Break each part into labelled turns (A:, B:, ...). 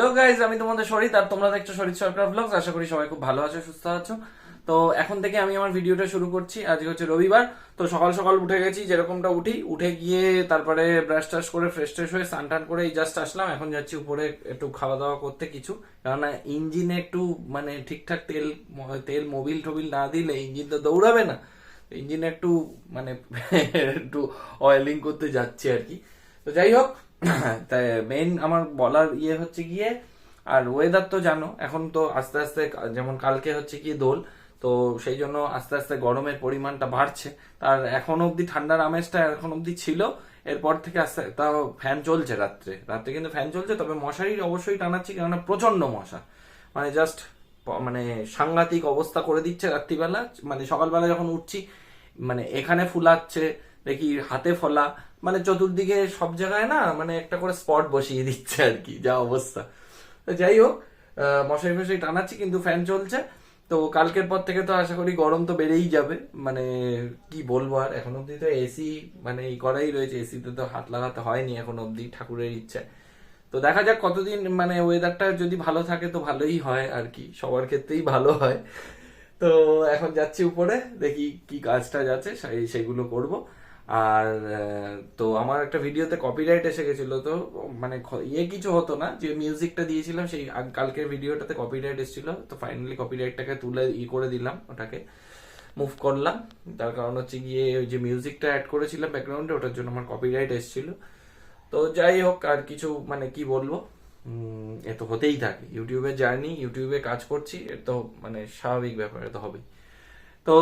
A: Hello guys, আমি তোমাদের শরীর আর তোমরা দেখছো শরীর সরকার ব্লগস। আশা করি সবাই খুব ভালো আছো, সুস্থ আছো। তো এখন থেকে আমি আমার ভিডিওটা শুরু করছি। আজকে হচ্ছে রবিবার। তো সকাল সকাল উঠে গেছি, যেরকমটা উঠে গিয়ে তারপরে ব্রাশ টাশ করে ফ্রেশ ট্রেশ হয়ে স্নান টান করে এই জাস্ট আসলাম। এখন যাচ্ছি উপরে একটু খাওয়া দাওয়া করতে কিছু, কেননা ইঞ্জিনে একটু মানে ঠিকঠাক তেল তেল মোবিল টোবিল না দিলে ইঞ্জিন তো দৌড়াবে না। ইঞ্জিনে একটু মানে একটু অয়েলিং করতে যাচ্ছি আর কি। তো যাই হোক, তাই মেইন আমার বলার হচ্ছে গিয়ে, আর ওয়েদার তো জানো এখন তো আস্তে আস্তে, যেমন কালকে হচ্ছে কি দোল, তো সেই জন্য আস্তে আস্তে গরমের পরিমাণটা বাড়ছে। তার এখন অবধি ঠান্ডার আমেজটা এখন অবধি ছিল, এরপর থেকে আস্তে তাও ফ্যান চলছে রাত্রে রাত্রে কিন্তু ফ্যান চলছে, তবে মশারি অবশ্যই টানাচ্ছি, কেননা প্রচন্ড মশা, মানে জাস্ট মানে সাংঘাতিক অবস্থা করে দিচ্ছে রাত্রিবেলা। মানে সকালবেলা যখন উঠছি, মানে এখানে ফুলাচ্ছে দেখি, হাতে ফলা, মানে চতুর্দিকে সব জায়গায় না মানে একটা করে স্পট বসিয়ে দিচ্ছে আর কি, যা অবস্থা। তো যাই হোক, মশারি ফশারি টানাচ্ছি কিন্তু ফ্যান চলছে। তো কালকের পর থেকে তো আশা করি গরম তো বেড়েই যাবে, মানে কি বলবো, আর এখন অব্দি তো এসি মানে এই করাই রয়েছে, এসিতে তো হাত লাগাতে হয়নি এখন অব্দি, ঠাকুরের ইচ্ছে। তো দেখা যাক কতদিন, মানে ওয়েদারটা যদি ভালো থাকে তো ভালোই হয় আর কি, সবার ক্ষেত্রেই ভালো হয়। তো এখন যাচ্ছি উপরে, দেখি কি কাজ টাজ আছে সেগুলো করব। আর তো আমার একটা ভিডিওতে কপিরাইট এসে গেছিল, তো মানে কিছু হতো না, যে মিউজিকটা দিয়েছিলাম সেই কালকের ভিডিওটাতে কপিরাইট এসেছিল, তো ফাইনালি কপিরাইটটাকে তুলে করে দিলাম, ওটাকে মুভ করলাম। তার কারণ হচ্ছে গিয়ে ওই যে মিউজিকটা অ্যাড করেছিলাম ব্যাকগ্রাউন্ডে, ওটার জন্য আমার কপিরাইট এসেছিল। তো যাই হোক, আর কিছু মানে কি বলবো, এ তো হতেই থাকে, ইউটিউবের জার্নি, ইউটিউবে কাজ করছি, এ তো মানে স্বাভাবিক ব্যাপার, এ তো হবেই। তো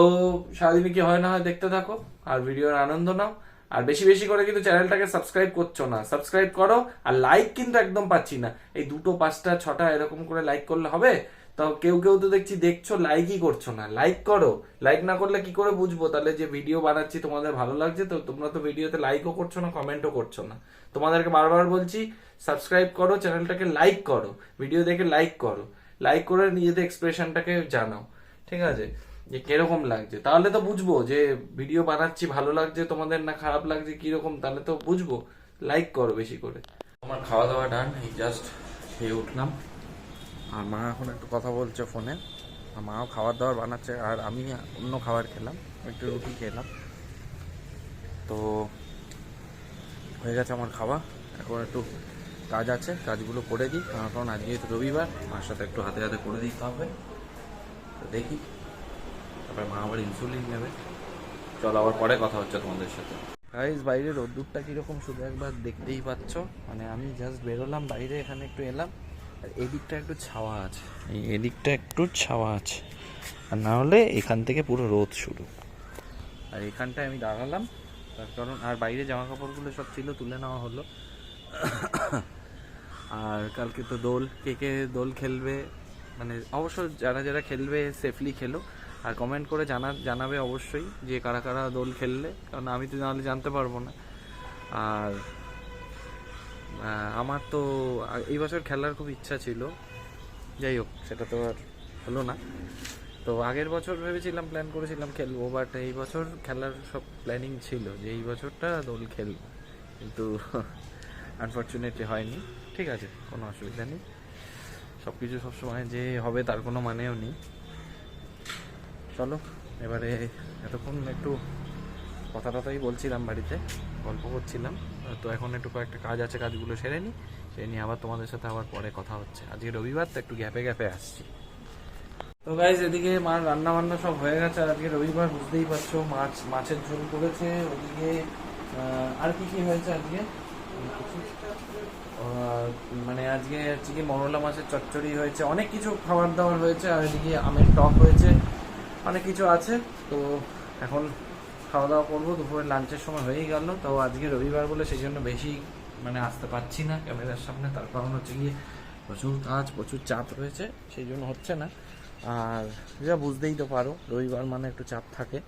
A: সারাদিনে কি হয় না হয় দেখতে থাকো, আর ভিডিওর আনন্দ নাও। আর বেশি বেশি করে কিন্তু চ্যানেলটাকে সাবস্ক্রাইব করছো না, সাবস্ক্রাইব করো। আর লাইক কিন্তু একদম পাচ্ছি না, এই 2, 5, 6টা এরকম করে লাইক করলে হবে? তো কেউ কেউ তো দেখছি দেখছো, লাইকই করছো না। লাইক করো, লাইক না করলে কি করে বুঝবো তাহলে যে ভিডিও বানাচ্ছি তোমাদের ভালো লাগছে? তো তোমরা তো ভিডিওতে লাইকও করছো না, কমেন্টও করছো না। তোমাদেরকে বারবার বলছি সাবস্ক্রাইব করো, চ্যানেলটাকে লাইক করো, ভিডিও দেখে লাইক করো, লাইক করে নিজেদের এক্সপ্রেশনটাকে জানাও, ঠিক আছে, যে কিরকম লাগছে, তাহলে তো বুঝবো যে ভিডিও বানাচ্ছি ভালো লাগছে তোমাদের না খারাপ লাগছে কিরকম, তাহলে তো বুঝবো। লাইক করো বেশি করে। আমার খাওয়া দাওয়া ডান, এই জাস্ট খেয়ে উঠলাম। আর মা এখন একটু কথা বলছে ফোনে, আর মাও খাবার দাবার বানাচ্ছে, আর আমি অন্য খাবার খেলাম, একটু রুটি খেলাম। তো হয়ে গেছে আমার খাওয়া, এখন একটু কাজ আছে, কাজগুলো করে দিই, কারণ আজকে তো রবিবার, মার সাথে একটু হাতে হাতে করে দিতে হবে। তো দেখি, তারপরে মা আবার ইনসুলিন নেবে। চলো, আবার পরে কথা হচ্ছে তোমাদের সাথে। গাইস, বাইরে রোদ্দুরটা কিরকম শুধু একবার দেখতেই পাচ্ছ। মানে আমি জাস্ট বেরোলাম বাইরে, এখানে একটু এলাম, আর এদিকটা একটু ছাওয়া আছে, এই এদিকটা একটু ছাওয়া আছে, আর না হলে এখান থেকে পুরো রোদ শুরু। আর এখানটায় আমি দাঁড়ালাম, তার কারণ আর বাইরে জামা কাপড়গুলো সব ছিল, তুলে নেওয়া হলো। আর কালকে তো দোল, কে কে দোল খেলবে, মানে অবশ্য যারা যারা খেলবে সেফলি খেলো, আর কমেন্ট করে জানাবে অবশ্যই যে কারা কারা দোল খেললে, কারণ আমি তো নাহলে জানতে পারবো না। আর আমার তো এই বছর খেলার খুব ইচ্ছা ছিল, যাই হোক সেটা তো আর হলো না। তো আগের বছর ভেবেছিলাম, প্ল্যান করেছিলাম খেলবো, বাট এই বছর খেলার সব প্ল্যানিং ছিল যে এই বছরটা দোল খেলবো, কিন্তু আনফর্চুনেটলি হয়নি। ঠিক আছে, কোনো অসুবিধা নেই, সব কিছু সবসময় যে হবে তার কোনো মানেও নেই। চলো এবারে, এতক্ষণ একটু কথা টথাই বলছিলাম, বাড়িতে গল্প করছিলাম, তো এখন একটু কয়েকটা কাজ আছে, কাজগুলো সেরে নিই, সেরে নিয়ে আবার তোমাদের সাথে আবার পরে কথা হচ্ছে। আজকে রবিবার তো একটু গ্যাপে গ্যাপে আসছি। তো গাইজ, এদিকে মার রান্না বান্না সব হয়ে গেছে, আর আজকে রবিবার বুঝতেই পারছো, মাছের ঝোল করেছে। ওদিকে আর কি কি হয়েছে আজকে, মানে আজকে হচ্ছে কি মরলা মাছের চচ্চড়ি হয়েছে, অনেক কিছু খাবার দাবার হয়েছে, আর এদিকে আমের টক হয়েছে, অনেক কিছু আছে। তো এখন খাওয়া দাওয়া করবো, দুপুরে লাঞ্চের সময় হয়েই গেল। তো আজকে রবিবার বলে সেই জন্য বেশি মানে আসতে পারছি না ক্যামেরার সামনে, তার কারণ হচ্ছে গিয়ে প্রচুর কাজ, প্রচুর চাপ রয়েছে, সেই জন্য হচ্ছে না। আর যা বুঝতেই তো পারো, রবিবার মানে একটু চাপ থাকে।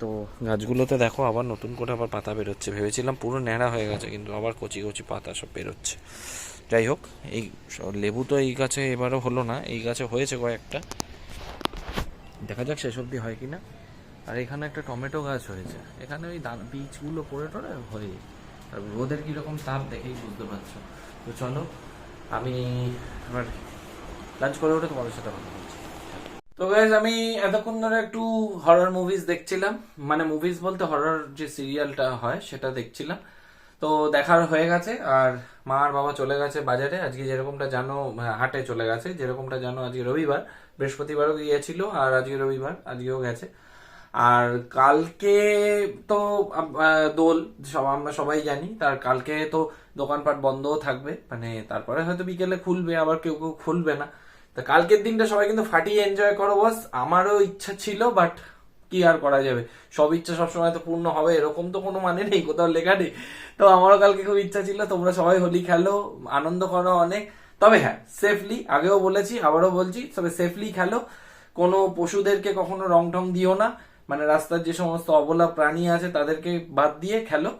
A: তো গাছগুলোতে দেখো আবার নতুন করে আবার পাতা বেরোচ্ছে, ভেবেছিলাম পুরো ন্যাড়া হয়ে গেছে, কিন্তু আবার কচি কচি পাতা সব বেরোচ্ছে। যাই হোক, এই লেবু তো এই গাছে এবারও হলো না, এই গাছে হয়েছে কয়েকটা, দেখা যাক শেষ অবধি হয় কিনা। আর এখানে একটা টমেটো গাছ হয়েছে, এখানে ওই বীজগুলো পড়ে টড়ে হয়ে, আর রোদের কীরকম তাপ দেখেই বুঝতে পারছো। তো চলো, আমি এবার লাঞ্চ করে উঠে তোমাদের সাথে কথা বলছি। তো গাইজ আমি এতক্ষণ ধরে একটু হরর মুভিজ দেখছিলাম, মানে মুভিজ বলতে হরর যে সিরিয়ালটা হয় সেটা দেখছিলাম। তো দেখার হয়ে গেছে, আর মা আর বাবা চলে গেছে বাজারে। আজকে যেরকমটা জানো হাটে চলে গেছে, যেরকমটা জানো আজকে রবিবার, বৃহস্পতিবারও গিয়েছিল আর আজকে রবিবার, আজকেও গেছে। আর কালকে তো দোল, আমরা সবাই জানি, তার কালকে তো দোকানপাট বন্ধও থাকবে, মানে তারপরে হয়তো বিকেলে খুলবে, আবার কেউ কেউ খুলবে না। তা কালকের দিনটা সবাই কিন্তু ফাটিয়ে এনজয় করো বস। আমারও ইচ্ছা ছিল, বাট কি আর করা যাবে, সব ইচ্ছা সবসময় তো পূর্ণ হবে এরকম তো কোনো মানে নেই, কোথাও লেখা নেই। তো আমারও কালকে খুব ইচ্ছা ছিল, তোমরা সবাই হোলি খেলো, আনন্দ করো অনেক। তবে হ্যাঁ, সেফলি, আগেও বলেছি আবারও বলছি, তবে সেফলি খেলো। কোনো পশুদেরকে কখনো রং টং দিও না, মানে রাস্তার যে সমস্ত অবলা প্রাণী আছে তাদেরকে বাদ দিয়ে খেলো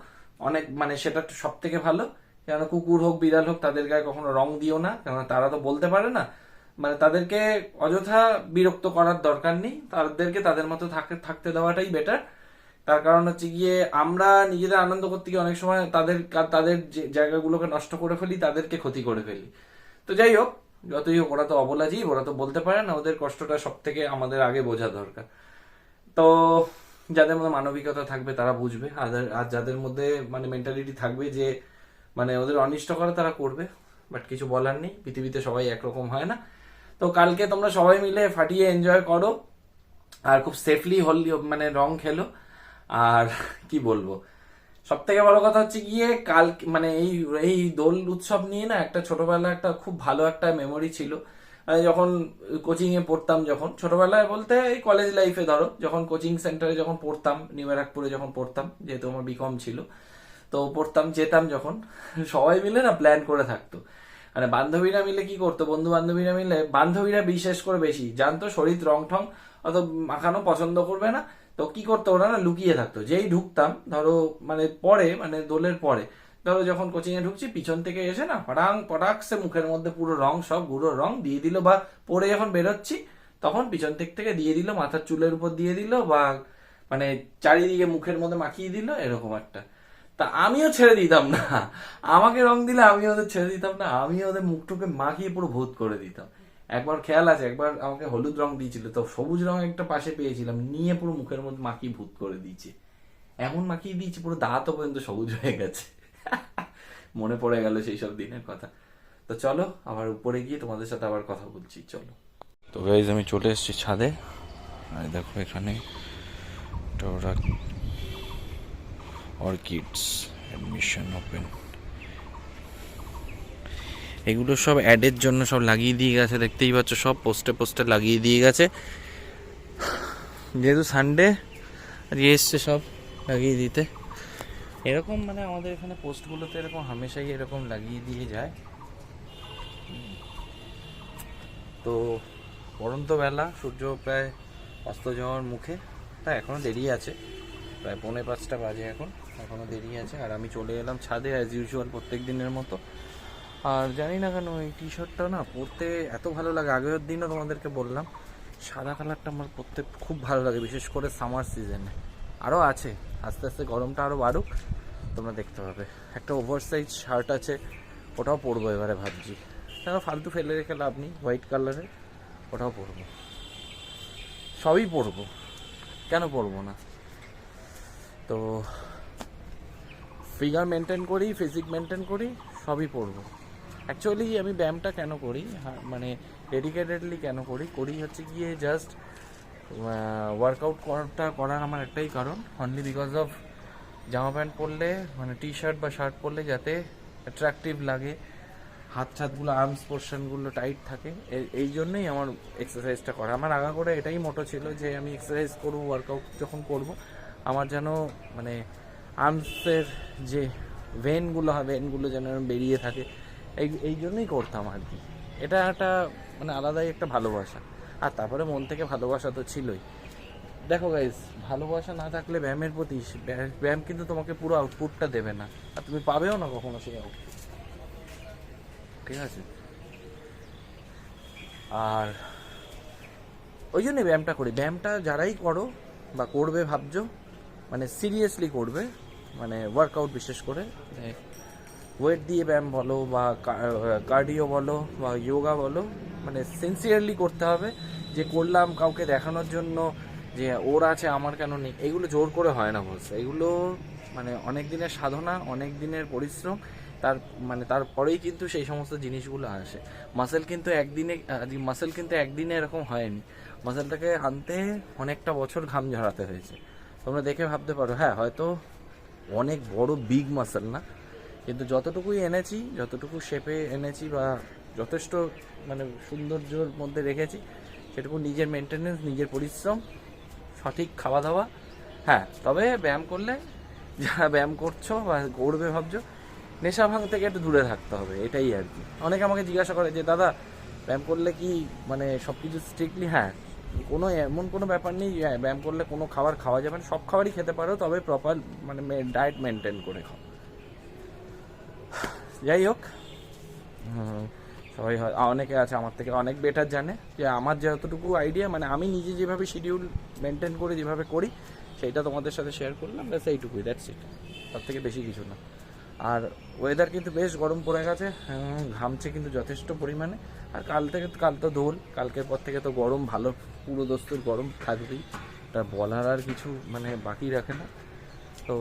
A: অনেক, মানে সেটা সব থেকে ভালো। কেন কুকুর হোক বিড়াল হোক তাদের গায়ে কখনো রং দিও না, কেন তারা তো বলতে পারে না, মানে তাদেরকে অযথা বিরক্ত করার দরকার নেই, তাদেরকে তাদের মতো থাকতে দেওয়াটাই বেটার। তার কারণ হচ্ছে গিয়ে আমরা নিজেদের আনন্দ করতে গিয়ে অনেক সময় তাদের তাদের যে জায়গাগুলোকে নষ্ট করে ফেলি, তাদেরকে ক্ষতি করে ফেলি। তো যাই হোক, যতই হোক ওরা তো অবলা জীব, ওরা তো বলতে পারে না, ওদের কষ্টটা সব থেকে আমাদের আগে বোঝা দরকার। তো যাদের মধ্যে মানবিকতা থাকবে তারা বুঝবে, আর যাদের মধ্যে মানে মেন্টালিটি থাকবে যে মানে ওদের অনিষ্ট করে, তারা করবে। বাট কিছু বলার নেই, পৃথিবীতে সবাই একরকম হয় না। তো কালকে তোমরা সবাই মিলে ফাটিয়ে এনজয় করো, আর খুব সেফলি হোলি মানে রং খেলো। আর কি বলবো, সব থেকে বড় কথা হচ্ছে গিয়ে কাল মানে এই এই দোল উৎসব নিয়ে না একটা ছোটবেলা একটা খুব ভালো একটা মেমোরি ছিল। যখন কোচিং এ পড়তাম, যখন ছোটবেলায় বলতে এই কলেজ লাইফে ধরো, যখন কোচিং সেন্টারে যখন পড়তাম, নিউ ব্যারাকপুরে যখন পড়তাম, যেহেতু আমার বিকম ছিল, তো পড়তাম যেতাম যখন, সবাই মিলে না প্ল্যান করে থাকতো। মানে বান্ধবীরা মিলে কি করতো, বন্ধু বান্ধবীরা মিলে, বান্ধবীরা বিশেষ করে বেশি জানতো শরীর রং ঠং অত মাখানো পছন্দ করবে না। তো কি করতো ওরা না, লুকিয়ে থাকতো। যেই ঢুকতাম ধরো মানে পরে, মানে দোলের পরে ধরো যখন কোচিং এ ঢুকছি, পিছন থেকে এসে না ফটাং পটাকসে মুখের মধ্যে পুরো রং, সব গুঁড়ো রং দিয়ে দিল, বা পরে যখন বেরোচ্ছি তখন পিছন থেকে দিয়ে দিল, মাথার চুলের উপর দিয়ে দিল, বা মানে চারিদিকে মুখের মধ্যে মাখিয়ে দিল, এরকম একটা। তা আমিও ছেড়ে দিতাম না, আমাকে রং দিলে আমি ওদের ছেড়ে দিতাম না, আমি ওদের মুখটুকে মাখিয়ে পুরো ভূত করে দিতাম। একবার খেয়াল আছে, একবার আমাকে হলুদ রং দিয়েছিল, তো সবুজ রং একটা পাশে পেয়েছিলাম, নিয়ে পুরো মুখের মধ্যে মাখিয়ে ভূত করে দিয়েছে। এমন মাখিয়ে দিয়েছি পুরো দাঁতও পর্যন্ত সবুজ হয়ে গেছে। মনে পড়ে গেল সেই সব দিনের কথা। তো চলো আবার উপরে গিয়ে তোমাদের সাথে আবার কথা বলছি, চলো। তো গাইজ আমি চলে এসেছি ছাদে, আর দেখো এখানে ওরা অর্কিডস অ্যাডমিশন ওপেন, এগুলো সব অ্যাডের জন্য সব লাগিয়ে দিয়ে গেছে, দেখতেই পাচ্ছ সব পোস্টে পোস্টে লাগিয়ে দিয়ে গেছে। যেহেতু সানডে আজকে এসছে সব লাগিয়ে দিতে, এরকম মানে আমাদের এখানে পোস্টগুলোতে এরকম হামেশাই এরকম লাগিয়ে দিয়ে যায়। তো পড়ন্ত বেলা, সূর্য প্রায় অস্ত যাওয়ার মুখে, তা এখনও দেরি আছে, প্রায় 4:45 বাজে এখনও দেরি আছে। আর আমি চলে এলাম ছাদে অ্যাজ ইউজুয়াল প্রত্যেক দিনের মতো। আর জানি না কেন এই টি শার্টটা না পরতে এত ভালো লাগে, আগের দিনও তোমাদেরকে বললাম, সাদা কালারটা আমার পরতে খুব ভালো লাগে, বিশেষ করে সামার সিজনে। আরও আছে, আস্তে আস্তে গরমটা আরও বাড়ুক, তোমরা দেখতে পাবে। একটা ওভার সাইজ শার্ট আছে, ওটাও পরবো এবারে ভাবছি, কেন ফালতু ফেলে রেখে লাভ নেই, হোয়াইট কালারের, ওটাও পরবো, সবই পরবো, কেন পরবো না। তো ফিগার মেনটেন করি, ফিজিক মেনটেন করি, সবই পরবো। অ্যাকচুয়ালি আমি ব্যায়ামটা কেন করি, মানে ডেডিকেটেডলি কেন করি হচ্ছে গিয়ে জাস্ট ওয়ার্কআউট করার আমার একটাই কারণ, অনলি বিকজ অফ জামা প্যান্ট পরলে, মানে টি শার্ট বা শার্ট পরলে যাতে অ্যাট্রাকটিভ লাগে, হাত ছাতগুলো, আর্মস পোর্শনগুলো টাইট থাকে, এই জন্যই আমার এক্সারসাইজটা করা। আমার আগা করে এটাই মোটো ছিল যে আমি এক্সারসাইজ করবো, ওয়ার্কআউট যখন করব আমার যেন মানে আর্মসের যে ভেনগুলো যেন বেরিয়ে থাকে, এই জন্যই করতাম আর কি। এটা একটা মানে আলাদাই একটা ভালোবাসা, আর তারপরে মন থেকে ভালোবাসা তো ছিলই। দেখো গাইজ, ভালোবাসা না থাকলে ব্যায়ামের প্রতি, ব্যায়াম কিন্তু তোমাকে পুরো আউটপুটটা দেবে না, আর তুমি পাবেও না কখনো সেই আউটপুট, ঠিক আছে? আর ওই জন্যই ব্যায়ামটা করি। ব্যায়ামটা যারাই করো বা করবে ভাবছো, মানে সিরিয়াসলি করবে, মানে ওয়ার্কআউট বিশেষ করে, ওয়েট দিয়ে ব্যায়াম বলো বা কার্ডিও বলো বা যোগা বলো, মানে সিনসিয়ারলি করতে হবে। যে করলাম কাউকে দেখানোর জন্য যে ওর আছে আমার কেন নেই, এগুলো জোর করে হয় না বলছে। এগুলো মানে অনেক দিনের সাধনা, অনেক দিনের পরিশ্রম, তারপরেই কিন্তু সেই সমস্ত জিনিসগুলো আসে। মাসেল কিন্তু একদিনে এরকম হয়নি। মাসেলটাকে আনতে অনেকটা বছর ঘাম ঝরাতে হয়েছে। তোমরা দেখে ভাবতে পারো হ্যাঁ হয়তো অনেক বড় বিগ মাসেল না, কিন্তু যতটুকুই এনেছি, যতটুকু শেপে এনেছি বা যথেষ্ট মানে সৌন্দর্যর মধ্যে রেখেছি, সেটুকু নিজের মেনটেনেন্স, নিজের পরিশ্রম, সঠিক খাওয়া দাওয়া। হ্যাঁ, তবে ব্যায়াম করলে, যারা ব্যায়াম করছো বা করবে ভাবছো, নেশা ভাঙ থেকে একটু দূরে থাকতে হবে, এটাই আর কি। অনেকে আমাকে জিজ্ঞাসা করে যে দাদা ব্যায়াম করলে কি মানে সব কিছু স্ট্রিক্টলি, হ্যাঁ কোনো এমন কোনো ব্যাপার নেই ব্যায়াম করলে কোনো খাবার খাওয়া যাবে না, সব খাবারই খেতে পারো, তবে প্রপার মানে ডায়েট মেনটেন করে খাও। যাই হোক, সবাই অনেকে আছে আমার থেকে অনেক বেটার জানে, যে আমার যতটুকু আইডিয়া মানে আমি নিজে যেভাবে শিডিউল মেনটেন করে যেভাবে করি সেইটা তোমাদের সাথে শেয়ার করলাম, ব্যাস এইটুকুই, দ্যাটস ইট, তার থেকে বেশি কিছু না। আর ওয়েদার কিন্তু বেশ গরম পড়ে গেছে, ঘামছে কিন্তু যথেষ্ট পরিমাণে। আর কাল তো দোল, কালকের পর থেকে তো গরম ভালো, পুরো দস্তুর গরম থাকবেই, তা বলার আর কিছু মানে বাকি রাখে না। তো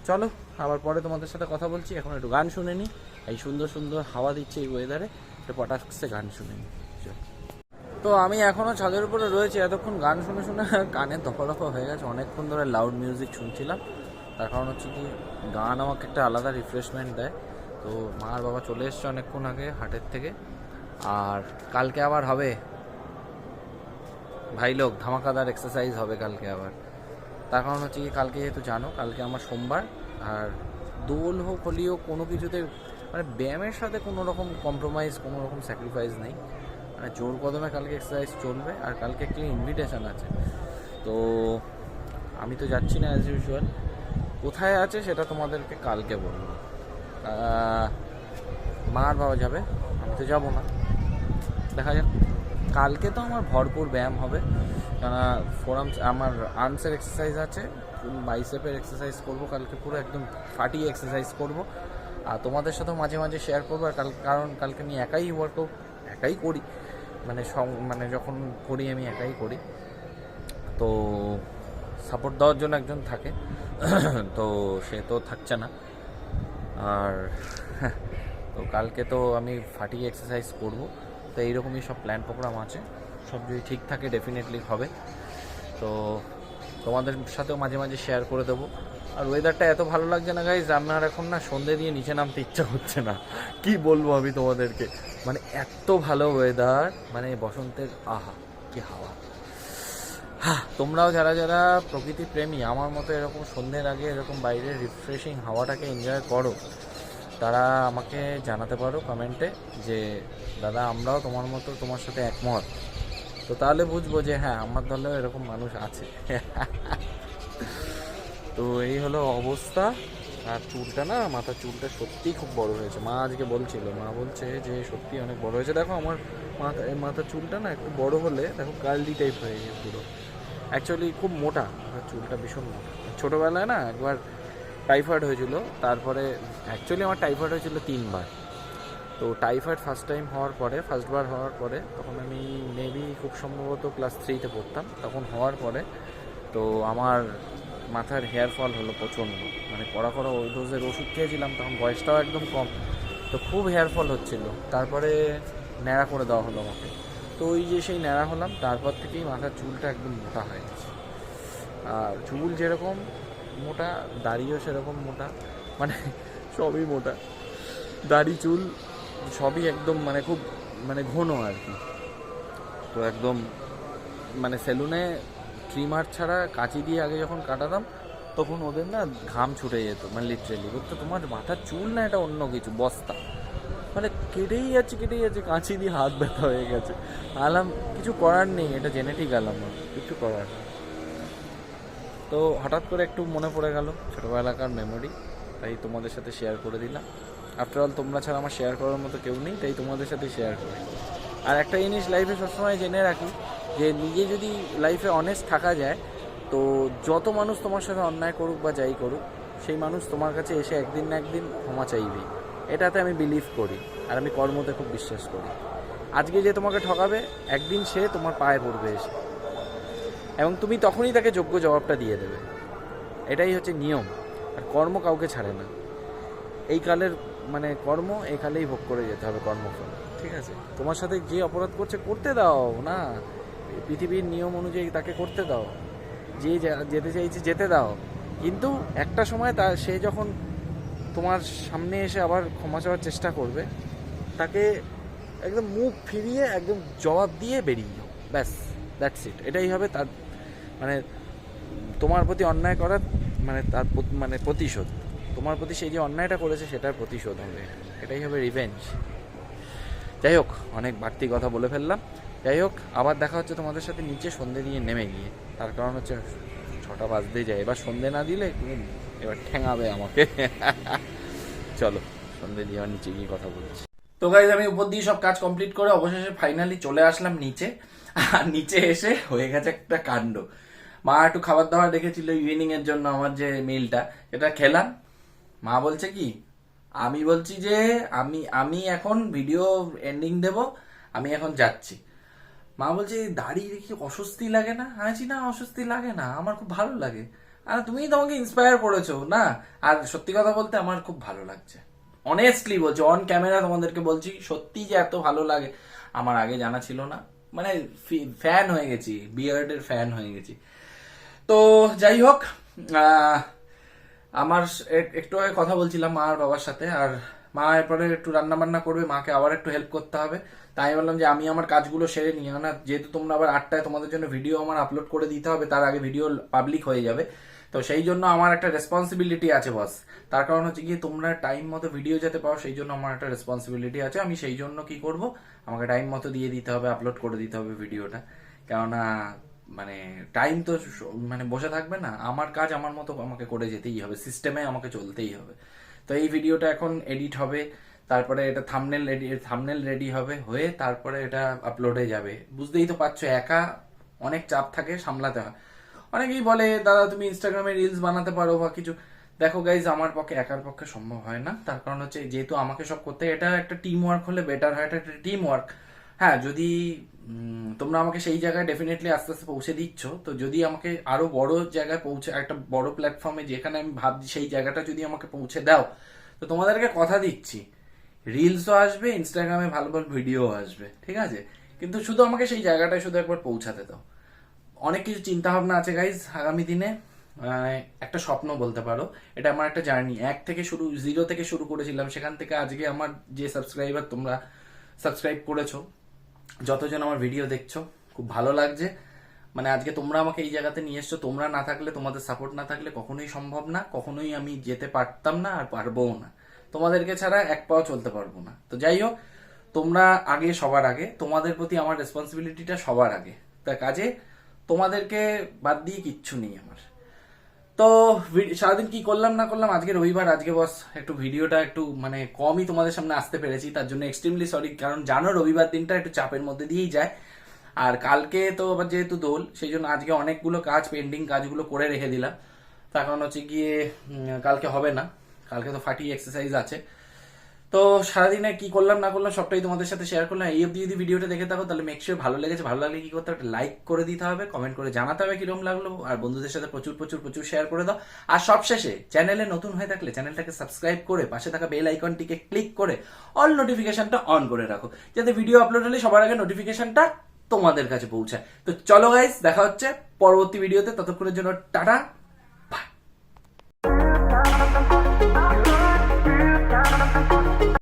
A: চলো আবার পরে তোমাদের সাথে কথা বলছি, এখন একটু গান শুনে নিই। এই সুন্দর সুন্দর হাওয়া দিচ্ছে এই ওয়েদারে, একটু পটাক্সে গান শুনে নিই। তো আমি এখনও ছাদের উপরে রয়েছি, এতক্ষণ গান শুনে শুনে কানে দফা হয়ে গেছে, অনেকক্ষণ ধরে লাউড মিউজিক শুনছিলাম। তার কারণ হচ্ছে কি, গান আমাকে একটা আলাদা রিফ্রেশমেন্ট দেয়। তো মা আর বাবা চলে এসছে অনেকক্ষণ আগে হাটের থেকে, আর কালকে আবার হবে ভাই লোক ধামাকাদার এক্সারসাইজ হবে কালকে আবার। তার কারণ হচ্ছে কি, কালকে যেহেতু জানো কালকে আমার সোমবার, আর দোল হোক হোলি হোক কোনো কিছুতে মানে ব্যায়ামের সাথে কোনো রকম কম্প্রোমাইজ, কোনো রকম স্যাক্রিফাইস নেই, মানে জোর কদমে কালকে এক্সারসাইজ চলবে। আর কালকে একটি ইনভিটেশন আছে, তো আমি তো যাচ্ছি না অ্যাজ ইউজুয়াল, কোথায় আছে সেটা তোমাদেরকে কালকে বলবো। মা আর বাবা যাবে, আমি তো যাবো না, দেখা যাক। কালকে তো আমার ভরপুর ব্যায়াম হবে, কেননা ফোরামস আমার আর্মসের এক্সারসাইজ আছে, বাইসেপের এক্সারসাইজ করবো কালকে, পুরো একদম ফাটিয়ে এক্সারসাইজ করবো। আর তোমাদের সাথেও মাঝে মাঝে শেয়ার করবো। আর কারণ কালকে আমি একাই ওয়ার্কআউট একাই করি, মানে যখন করি আমি একাই করি, তো সাপোর্ট দেওয়ার জন্য একজন থাকে, তো সে তো থাকছে না। আর তো কালকে তো আমি ফাটিয়ে এক্সারসাইজ করবো, তো এইরকমই সব প্ল্যান প্রোগ্রাম আছে, সব যদি ঠিক থাকে ডেফিনেটলি হবে। তো তোমাদের সাথেও মাঝে মাঝে শেয়ার করে দেবো। আর ওয়েদারটা এত ভালো লাগছে না গাইজ, আমার এখন না সন্ধ্যে দিয়ে নিচে নামতে ইচ্ছা হচ্ছে না, কি বলবো আমি তোমাদেরকে, মানে এত ভালো ওয়েদার, মানে বসন্তের আহা কি হাওয়া। হ্যাঁ, তোমরাও যারা যারা প্রকৃতি প্রেমী আমার মতো এরকম সন্ধ্যের আগে এরকম বাইরের রিফ্রেশিং হাওয়াটাকে এনজয় করো, তারা আমাকে জানাতে পারো কমেন্টে যে দাদা আমরাও তোমার মতো, তোমার সাথে একমত। তো তাহলে বুঝবো যে হ্যাঁ আমার দলেও এরকম মানুষ আছে। তো এই হলো অবস্থা। আর চুলটা না, মাথার চুলটা সত্যিই খুব বড় হয়েছে, মা আজকে বলছিল, মা বলছে যে সত্যি অনেক বড় হয়েছে। দেখো আমার মাথার চুলটা না একটু বড় হলে দেখো কার্লি টাইপ হয়ে গেছে পুরো, অ্যাকচুয়ালি খুব মোটা চুলটা, ভীষণ মোটা। ছোটোবেলায় না একবার টাইফয়েড হয়েছিল, তারপরে অ্যাকচুয়ালি আমার টাইফয়েড হয়েছিল 3 বার। তো টাইফয়েড ফার্স্টবার হওয়ার পরে তখন আমি মেবি খুব সম্ভবত ক্লাস 3-তে পড়তাম, তখন হওয়ার পরে তো আমার মাথার হেয়ার ফল হলো প্রচণ্ড, মানে কড়া ওই ডোজের ওষুধ খেয়েছিলাম, তখন বয়সটাও একদম কম, তো খুব হেয়ার ফল হচ্ছিলো। তারপরে ন্যাড়া করে দেওয়া হলো আমাকে, তো ওই যে সেই ন্যাড়া হলাম, তারপর থেকেই মাথার চুলটা একদম মোটা হয়ে গেছে। আর চুল যেরকম মোটা, দাড়িও সেরকম মোটা, মানে সবই মোটা, দাড়ি চুল সবই একদম মানে খুব মানে ঘন আর কি। তো একদম মানে সেলুনে ট্রিমার ছাড়া কাঁচি দিয়ে আগে যখন কাটাতাম তখন ওদের না ঘাম ছুটে যেত, মানে লিটারেলি বলতো তোমার মাথার চুল না এটা অন্য কিছু বস্তা, মানে কেটেই যাচ্ছে কাঁচি দিয়ে হাত ব্যথা হয়ে গেছে। আলাম কিছু করার নেই, এটা জেনেটিক আলাম, কিছু করার। তো হঠাৎ করে একটু মনে পড়ে গেল ছোটোবেলাকার মেমোরি, তাই তোমাদের সাথে শেয়ার করে দিলাম। আফটারঅল তোমরা ছাড়া আমার শেয়ার করার মতো কেউ নেই, তাই তোমাদের সাথে শেয়ার করি। আর একটা জিনিস লাইফে সবসময় জেনে রাখি, যে নিজে যদি লাইফে অনেস্ট থাকা যায়, তো যত মানুষ তোমার সাথে অন্যায় করুক বা যাই করুক, সেই মানুষ তোমার কাছে এসে একদিন না একদিন ক্ষমা চাইবেই, এটাতে আমি বিলিভ করি, আর আমি কর্মতে খুব বিশ্বাস করি। আজকে যে তোমাকে ঠকাবে, একদিন সে তোমার পায়ে পড়বে এসে, এবং তুমি তখনই তাকে যোগ্য জবাবটা দিয়ে দেবে। এটাই হচ্ছে নিয়ম। আর কর্ম কাউকে ছাড়ে না। এই কালের মানে কর্ম এই কালেই ভোগ করে যেতে হবে কর্মফল, ঠিক আছে? তোমার সাথে যে অপরাধ করছে করতে দাও না, পৃথিবীর নিয়ম অনুযায়ী তাকে করতে দাও, যে যেতে চাইছে যেতে দাও। কিন্তু একটা সময় সে যখন তোমার সামনে এসে আবার ক্ষমা চাওয়ার চেষ্টা করবে, তাকে একদম মুখ ফিরিয়ে একদম জবাব দিয়ে বেরিয়ে যাও, ব্যাস, দ্যাটস ইট। এটাই হবে তার মানে তোমার প্রতি অন্যায় করার মানে তার মানে প্রতিশোধ। তোমার প্রতি সেই যে অন্যায়টা করেছে সেটার প্রতিশোধ হবে, এটাই হবে রিভেঞ্জ। যাই হোক, অনেক বাড়তি কথা বলে ফেললাম। যাই হোক, আবার দেখা হচ্ছে তোমাদের সাথে নিচে সন্ধে দিয়ে নেমে গিয়ে। তার কারণ হচ্ছে 6টা বাজতেই যায়, এবার সন্ধে না দিলে এবার ঠেঙাবে আমাকে। চলো সন্ধে দিয়ে নিচে গিয়ে কথা বলছি। তো গাইজ, আমি উপর দিয়ে সব কাজ কমপ্লিট করে অবশেষে ফাইনালি চলে আসলাম নিচে। আর নিচে এসে হয়ে গেছে একটা কাণ্ড। মা একটু খাবার দাবার রেখেছিল ইভিনিং এর জন্য, আমার যে মিলটা, এটা খেলাম। মা বলছে কি, আমি বলছি যে আমি এখন ভিডিও এন্ডিং দেব, আমি এখন যাচ্ছি। মা বলছে দাঁড়িয়ে রেখে অস্বস্তি লাগে না? আমি বলছি না, অস্বস্তি লাগে না, আমার খুব ভালো লাগে। আর তুমিই তোমাকে ইন্সপায়ার করেছো না। আর সত্যি কথা বলতে আমার খুব ভালো লাগছে, অনেস্টলি বলছি, অন ক্যামেরা তোমাদেরকে বলছি, সত্যি যে এত ভালো লাগে আমার আগে জানা ছিল না। মানে ফ্যান হয়ে গেছি, বিয়ার্ডের ফ্যান হয়ে গেছি। তো যাই হোক, আমার একটু আগে কথা বলছিলাম মা আর বাবার সাথে, আর মা এরপরে একটু রান্না বান্না করবে, মাকে আবার একটু হেল্প করতে হবে। তাই বললাম যে আমি আমার কাজগুলো সেরে নিই, না যেহেতু তোমরা আবার 8টায় তোমাদের জন্য ভিডিও আমার আপলোড করে দিতে হবে, তার আগে ভিডিও পাবলিক হয়ে যাবে। তো সেই জন্য আমার একটা রেসপন্সিবিলিটি আছে বস। তার কারণ হচ্ছে কি, তোমরা টাইম মতো ভিডিও যেতে পাও, সেই জন্য আমার একটা রেসপন্সিবিলিটি আছে। আমি সেই জন্য কি করব, আমাকে টাইম মতো দিয়ে দিতে হবে, আপলোড করে দিতে হবে ভিডিওটা। কেননা মানে টাইম তো মানে বসে থাকবে না, আমার কাজ আমার মতো আমাকে করে যেতেই হবে, সিস্টেমে আমাকে চলতেই হবে। তো এই ভিডিওটা এখন এডিট হবে, তারপরে এটা থাম্বনেল রেডি হবে, হয়ে তারপরে এটা আপলোডে যাবে। বুঝতেই তো পারছো, একা অনেক চাপ থাকে, সামলাতে হয়। অনেকেই বলে দাদা তুমি ইনস্টাগ্রামে রিলস বানাতে পারো বা কিছু। দেখো গাইজ, আমার পক্ষে একার পক্ষে সম্ভব হয় না। তার কারণ হচ্ছে যেহেতু আমাকে সব করতে, এটা একটা টিম ওয়ার্ক হলে বেটার হয়, এটা একটা টিম ওয়ার্ক। হ্যাঁ, যদি তোমরা আমাকে সেই জায়গায় ডেফিনেটলি আস্তে আস্তে পৌঁছে দিচ্ছ, তো যদি আমাকে আরো বড় জায়গায় পৌঁছে, একটা বড় প্ল্যাটফর্মে যেখানে আমি ভাবছি সেই জায়গাটা যদি আমাকে পৌঁছে দাও, তো তোমাদেরকে কথা দিচ্ছি রিলসও আসবে, ইনস্টাগ্রামে ভালো ভালো ভিডিও আসবে, ঠিক আছে? কিন্তু শুধু আমাকে সেই জায়গাটায় শুধু একবার পৌঁছাতে দাও। অনেক কিছু চিন্তা ভাবনা আছে গাইজ আগামী দিনে। একটা স্বপ্ন বলতে পারো, এটা আমার একটা জার্নি। 0 থেকে শুরু করেছিলাম, সেখান থেকে আজকে আমার যে সাবস্ক্রাইবার, তোমরা সাবস্ক্রাইব করেছো, যতজন আমার ভিডিও দেখছো, খুব ভালো লাগছে। মানে আজকে তোমরা আমাকে এই জায়গাতে নিয়ে এসছো, তোমরা না থাকলে, তোমাদের সাপোর্ট না থাকলে কখনোই সম্ভব না, কখনোই আমি যেতে পারতাম না আর পারবও না। তোমাদেরকে ছাড়া এক পাও চলতে পারবো না। তো যাই হোক, তোমরা আগে, সবার আগে, তোমাদের প্রতি আমার রেসপন্সিবিলিটিটা সবার আগে। তা কাজে তোমাদেরকে বাদ দিয়ে কিচ্ছু নেই আমার। তো সারাদিন কি করলাম না করলাম, আজকে রবিবার, আজকে বস একটু ভিডিওটা একটু মানে কমই তোমাদের সামনে আসতে পেরেছি, তার জন্য এক্সট্রিমলি সরি। কারণ জানো রবিবার দিনটা একটু চাপের মধ্যে দিয়েই যায়। আর কালকে তো আবার যেহেতু দোল, সেই জন্য আজকে অনেকগুলো কাজ, পেন্ডিং কাজগুলো করে রেখে দিলাম। তার কারণ হচ্ছে গিয়ে কালকে হবে না, কালকে তো ফাটি এক্সারসাইজ আছে। তো সারাদিনে কি করলাম না করলাম সবটাই তোমাদের সাথে শেয়ার করলাম। এই অবধি যদি ভিডিওটা দেখে থাকো, তাহলে মেক শিওর ভালো লেগেছে। ভালো লাগলে কি করতে হবে, লাইক করে দিতে হবে, কমেন্ট করে জানাতে হবে কিরকম লাগলো, আর বন্ধুদের সাথে প্রচুর প্রচুর প্রচুর শেয়ার করে দাও। আর সবশেষে চ্যানেলে নতুন হয়ে থাকলে চ্যানেলটাকে সাবস্ক্রাইব করে পাশে থাকা বেল আইকনটিকে ক্লিক করে অল নোটিফিকেশনটা অন করে রাখো, যাতে ভিডিও আপলোড হলে সবার আগে নোটিফিকেশনটা তোমাদের কাছে পৌঁছায়। তো চলো গাইস, দেখা হচ্ছে পরবর্তী ভিডিওতে। ততক্ষণের জন্য টাটা।